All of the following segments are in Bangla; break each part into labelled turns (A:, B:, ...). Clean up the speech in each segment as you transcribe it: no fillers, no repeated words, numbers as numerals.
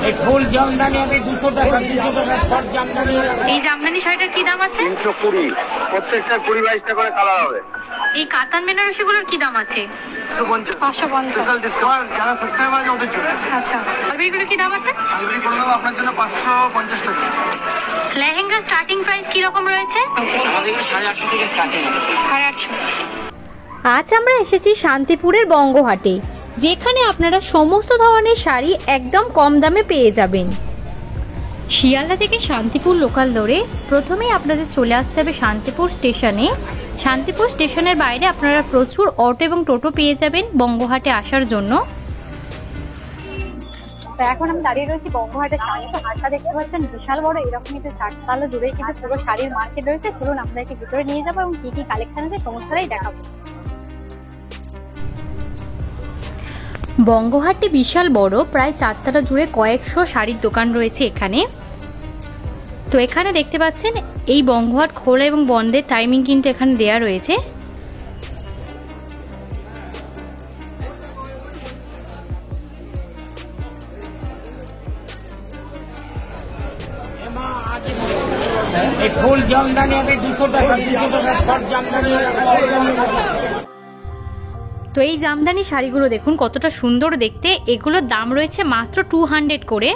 A: এই ফুল জামদানি আমি 200 টাকা, 200 টাকা শর্ট জামদানি।
B: এই জামদানি শাড়িটার কি দাম আছে?
C: 320, প্রত্যেকটা 20-22টা করে কালার হবে।
B: এই কাতান বেনারসি গুলোর কি দাম আছে? 550।
C: স্পেশাল ডিসকাউন্ট যারা সাবস্ক্রাইবার আছে ওদের জন্য।
B: আচ্ছা, আলমারি গুলোর কি দাম আছে?
C: আলমারি করে দেবো আপনার জন্য 550 টাকা।
B: লেহেঙ্গা স্টার্টিং প্রাইস কি রকম রয়েছে?
C: আমাদের 850 থেকে স্টার্টিং আছে।
B: 850।
D: আজ আমরা এসেছি শান্তিপুরের বঙ্গহাটে, যেখানে আপনারা সমস্ত ধরনের শাড়ি একদম কম দামে পেয়ে যাবেন। শিয়ালদা থেকে শান্তিপুর লোকাল ধরে প্রথমেই আপনাদের চলে আসতে হবে শান্তিপুর স্টেশনে। শান্তিপুর স্টেশনের বাইরে আপনারা প্রচুর অটো এবং টোটো পেয়ে যাবেন বঙ্গহাটে আসার জন্য। তো এখন আমি দাঁড়িয়ে রয়েছি বঙ্গহাটের সামনে। তো হাটটা দেখতে পাচ্ছেন বিশাল বড়, এরকম কিন্তু 4 জুড়েই কিন্তু পুরো শাড়ির মার্কেট রয়েছে। চলুন আপনাদেরকে ভিতরে নিয়ে যাবো এবং কি কি কালেকশন আছে সমস্তটাই দেখাবো। বঙ্গহাটটি বিশাল বড়, প্রায় 4 জুড়ে কয়েকশো শাড়ির দোকান রয়েছে এখানে। তো এখানে দেখতে পাচ্ছেন এই বঙ্গহাট খোলা এবং বন্ধের টাইমিং কিন্তু এখানে দেয়া রয়েছে।
A: এই ফুল জামদানি আমি 200 টাকা, 200 টাকা শর্ট জামদানি।
D: তো এই জামদানি শাড়িগুলো দেখুন কতটা সুন্দর দেখতে। এগুলোর দাম রয়েছে মাত্র 200 করে।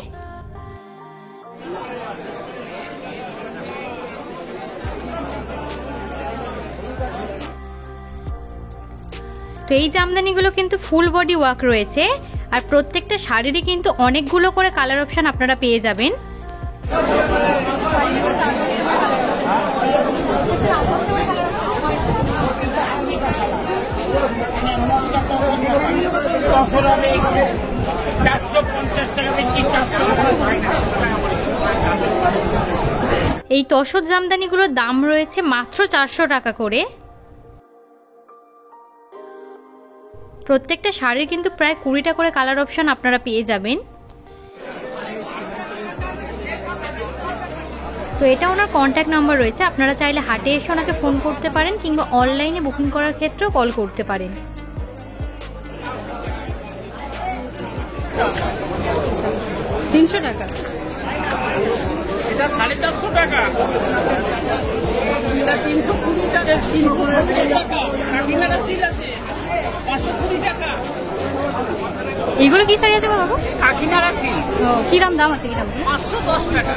D: তো এই জামদানিগুলো কিন্তু ফুল বডি ওয়ার্ক রয়েছে, আর প্রত্যেকটা শাড়িরই কিন্তু অনেকগুলো করে কালার অপশন আপনারা পেয়ে যাবেন। এই তসর জামদানিগুলোর দাম রয়েছে মাত্র 400 টাকা করে। প্রত্যেকটা শাড়ির কিন্তু প্রায় 20টা করে কালার অপশন আপনারা পেয়ে যাবেন। তো এটা ওনার কন্ট্যাক্ট নাম্বার রয়েছে, আপনারা চাইলে হাটে এসে ওনাকে ফোন করতে পারেন কিংবা অনলাইনে বুকিং করার ক্ষেত্রেও কল করতে পারেন। 300 টাকা,
A: এটা 450 টাকা, এটা 320 টাকা, 320 টাকা, কাকিনাড়া সিল আছে 520 টাকা।
D: এইগুলো কি শাড়ি আছে বাবু?
A: কাকিনাড়া সিল।
D: কিরম দাম আছে?
A: 510 টাকা।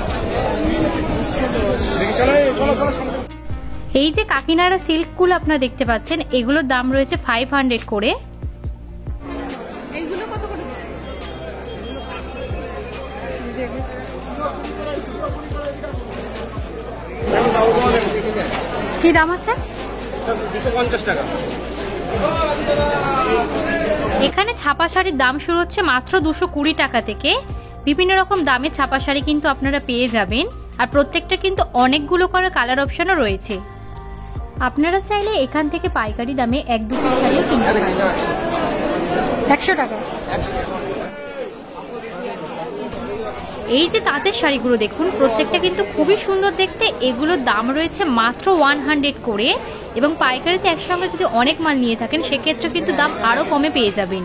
D: এই যে কাকিনাড়া সিল্কগুলো আপনারা দেখতে পাচ্ছেন, এগুলোর দাম রয়েছে 500 করে।
B: এইগুলো কত করে?
D: কি দাম আছে?
A: 250 টাকা।
D: এখানে ছাপা শাড়ির দাম শুরু হচ্ছে মাত্র 220 টাকা থেকে। বিভিন্ন রকম দামের ছাপা শাড়ি কিন্তু আপনারা পেয়ে যাবেন, আর প্রত্যেকটা কিন্তু অনেকগুলো করে কালার অপশনও রয়েছে। আপনারা চাইলে এখান থেকে পাইকারি দামে 1-2 পিস শাড়িও কিনতে পারেন। 100 টাকা। এই যে তাঁতের শাড়িগুলো দেখুন, প্রত্যেকটা কিন্তু খুবই সুন্দর দেখতে। এগুলোর দাম রয়েছে মাত্র 100 করে, এবং পাইকারিতে একসঙ্গে যদি অনেক মাল নিয়ে থাকেন সেক্ষেত্রে কিন্তু দাম আরো কমে পেয়ে যাবেন।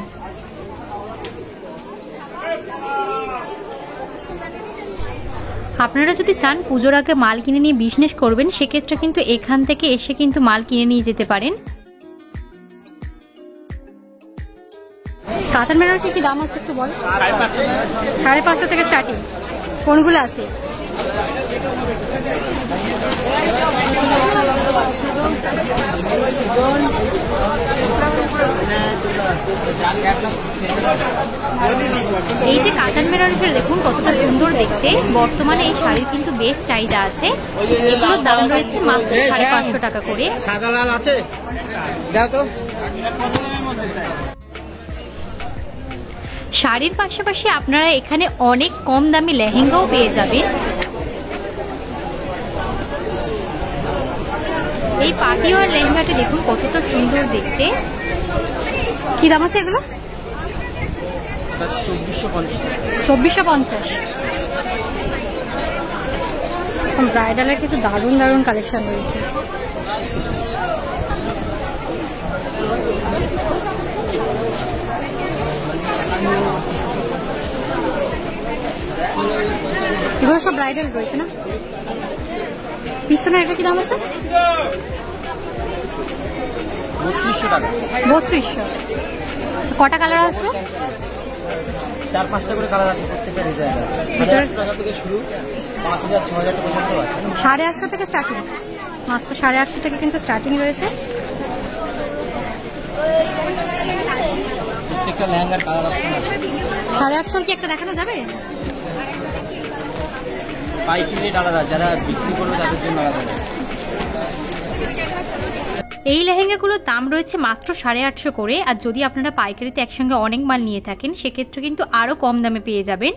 D: আপনারা যদি চান পুজোর আগে মাল কিনে নিয়ে বিজনেস করবেন, সেক্ষেত্রে কিন্তু এখান থেকে এসে কিন্তু মাল কিনে নিয়ে যেতে পারেন। কাতান বেনারসি কি দাম আছে একটু বল? 550 থেকে স্টার্টিং। কোনগুলো আছে? এই যে কাতান বেনারসির দেখুন কতটা সুন্দর দেখতে। বর্তমানে এই শাড়ির কিন্তু বেশ চাহিদা আছে। এগুলোর দাম রয়েছে মাত্র 550 টাকা করে।
C: সাদা লাল আছে, দাও তো।
D: শাড়ির পাশাপাশি আপনারা এখানে অনেক কম দামি লেহেঙ্গাও পেয়ে যাবেন। এই পার্টিওয়ার লেহেঙ্গাটি দেখুন কতটা সুন্দর দেখতে। কি দাম আছে এগুলো? 2450। ব্রাইডালের কিছু দারুণ দারুণ কালেকশন রয়েছে। এগুলো সব ব্রাইডাল রয়েছে না? পিছনে এটা কি দাম আছে?
C: 3200 টাকা।
D: 3200। কটা কালার আসবে?
C: 4-5টা করে কালার আছে প্রত্যেকটা ডিজাইনের। 1800 টাকা থেকে শুরু, 5000-6000 টাকা পর্যন্ত আছে।
D: 850 থেকে স্টার্টিং, মাত্র 850 থেকে কিন্তু স্টার্টিং রয়েছে।
C: প্রত্যেকটা লেহেঙ্গার কালার অপশন আছে।
D: 850 কি একটা দেখানো যাবে?
C: পাইকারি রেট আলাদা, যারা বিক্রি করবে তাদের জন্য আলাদা।
D: এই লেহেঙ্গাগুলোর দাম রয়েছে মাত্র 850 করে। আর যদি আপনারা পাইকারিতে একসঙ্গে অনেক মাল নিয়ে থাকেন সেক্ষেত্রে কিন্তু আরো কম দামে পেয়ে যাবেন।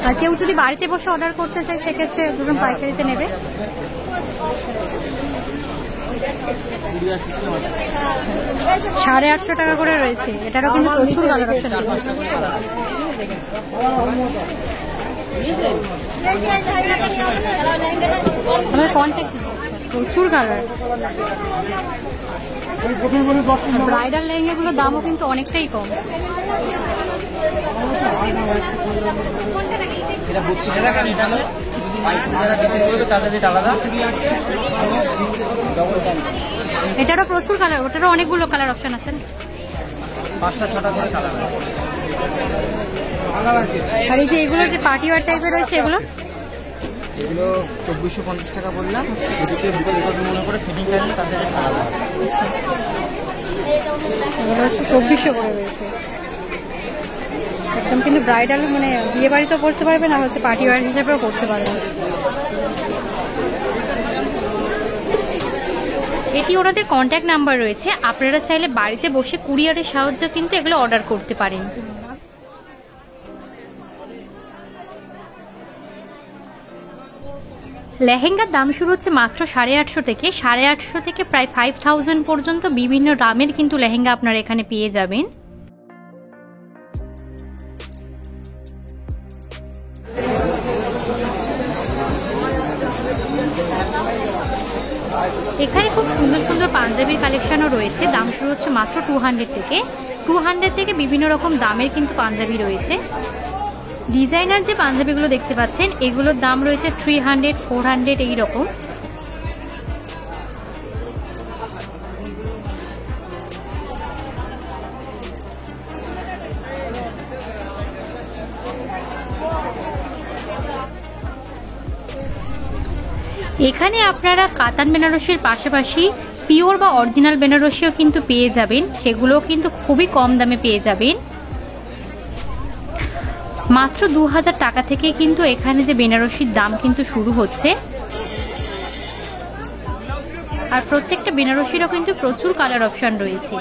D: আর কেউ যদি বাড়িতে বসে অর্ডার করতে চায় সেক্ষেত্রে ধরুন পাইকারিতে নেবে। 850 টাকা করে রয়েছে। এটারও কিন্তু প্রচুর কালার অপশন আছে। আমার কন্ট্যাক্ট প্রচুর কালার। ব্রাইডাল লেহেঙ্গাগুলোর দামও কিন্তু অনেকটাই কম। এটারও প্রচুর কালার, ওটারও অনেকগুলো কালার অপশন আছে।
C: 5-6টা করে কালার আছে।
D: আর এই যে এগুলো যে পার্টি ওয়ার টাইপের রয়েছে এগুলো
C: এগুলো 2450 টাকা বললাম। এদিকে মনে করে সেটিং করলে তাদের আলাদা।
D: এগুলো হচ্ছে 2400 করে রয়েছে। একদম কিন্তু ব্রাইডাল, মানে বিয়ে বাড়িতেও পড়তে পারবেন আর হচ্ছে পার্টি ওয়ার হিসেবেও পড়তে পারবেন। এটি ওনাদের কন্ট্যাক্ট নাম্বার রয়েছে, আপনারা চাইলে বাড়িতে বসে কুরিয়ারের সাহায্যে কিন্তু এগুলো অর্ডার করতে পারেন। লেহেঙ্গার দাম শুরু হচ্ছে মাত্র 850 থেকে। 850 থেকে প্রায় 5000 পর্যন্ত বিভিন্ন দামের কিন্তু লেহেঙ্গা আপনারা এখানে পেয়ে যাবেন। এখানে খুব সুন্দর সুন্দর পাঞ্জাবির কালেকশনও রয়েছে। দাম শুরু হচ্ছে মাত্র 200 থেকে। 200 থেকে বিভিন্ন রকম দামের কিন্তু পাঞ্জাবি রয়েছে। ডিজাইনার যে পাঞ্জাবিগুলো দেখতে পাচ্ছেন এগুলোর দাম রয়েছে 300, 400 এইরকম। এখানে আপনারা কাতান বেনারসির পাশাপাশি পিওর বা অরিজিনাল বেনারসিও কিন্তু পেয়ে যাবেন, সেগুলো কিন্তু খুবই কম দামে পেয়ে যাবেন। মাত্র 2000 টাকা থেকে কিন্তু এখানে যে বেনারসির দাম কিন্তু শুরু হচ্ছে। আর প্রত্যেকটা বেনারসিরও কিন্তু প্রচুর কালার অপশন রয়েছে।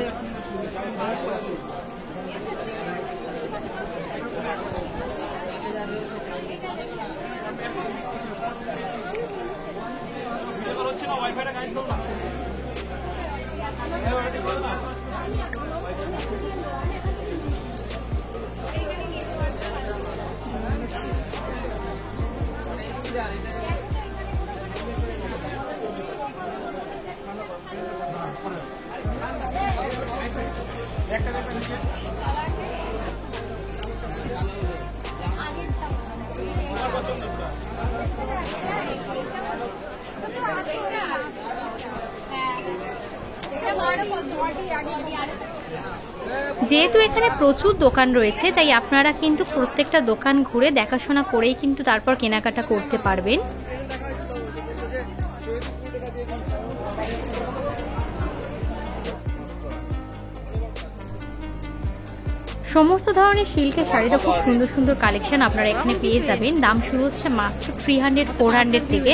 D: যেহেতু এখানে প্রচুর দোকান রয়েছে তাই আপনারা কিন্তু প্রত্যেকটা দোকান ঘুরে দেখাশোনা করেই কিন্তু তারপর কেনাকাটা করতে পারবেন। সমস্ত ধরনের সিল্কের শাড়িরও খুব সুন্দর সুন্দর কালেকশন আপনারা এখানে পেয়ে যাবেন। দাম শুরু হচ্ছে মাত্র 300, 400 থেকে।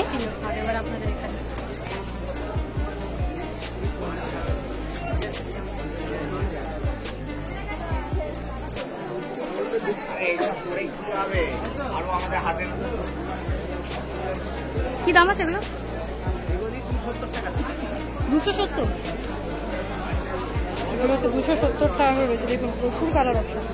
D: কি দাম আছে এগুলো? 270। এগুলো হচ্ছে 270 টাকা করে রয়েছে। দেখুন প্রচুর কালার অপশন।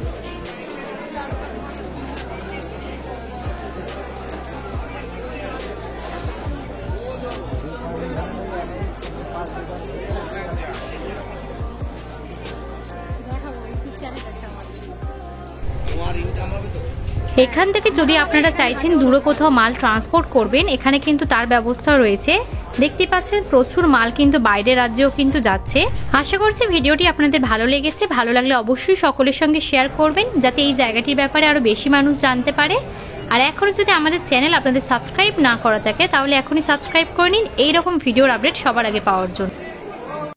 D: এখান থেকে যদি আপনারা চাইছেন দূরে কোথাও মাল ট্রান্সপোর্ট করবেন, এখানে কিন্তু তার ব্যবস্থা রয়েছে। দেখতে পাচ্ছেন প্রচুর মাল কিন্তু বাইরের রাজ্যেও কিন্তু যাচ্ছে। আশা করছি ভিডিওটি আপনাদের ভালো লেগেছে। ভালো লাগলে অবশ্যই সকলের সঙ্গে শেয়ার করবেন, যাতে এই জায়গাটির ব্যাপারে আরও বেশি মানুষ জানতে পারে। আর এখনও যদি আমাদের চ্যানেল আপনাদের সাবস্ক্রাইব না করা থাকে, তাহলে এখনই সাবস্ক্রাইব করে নিন এইরকম ভিডিওর আপডেট সবার আগে পাওয়ার জন্য।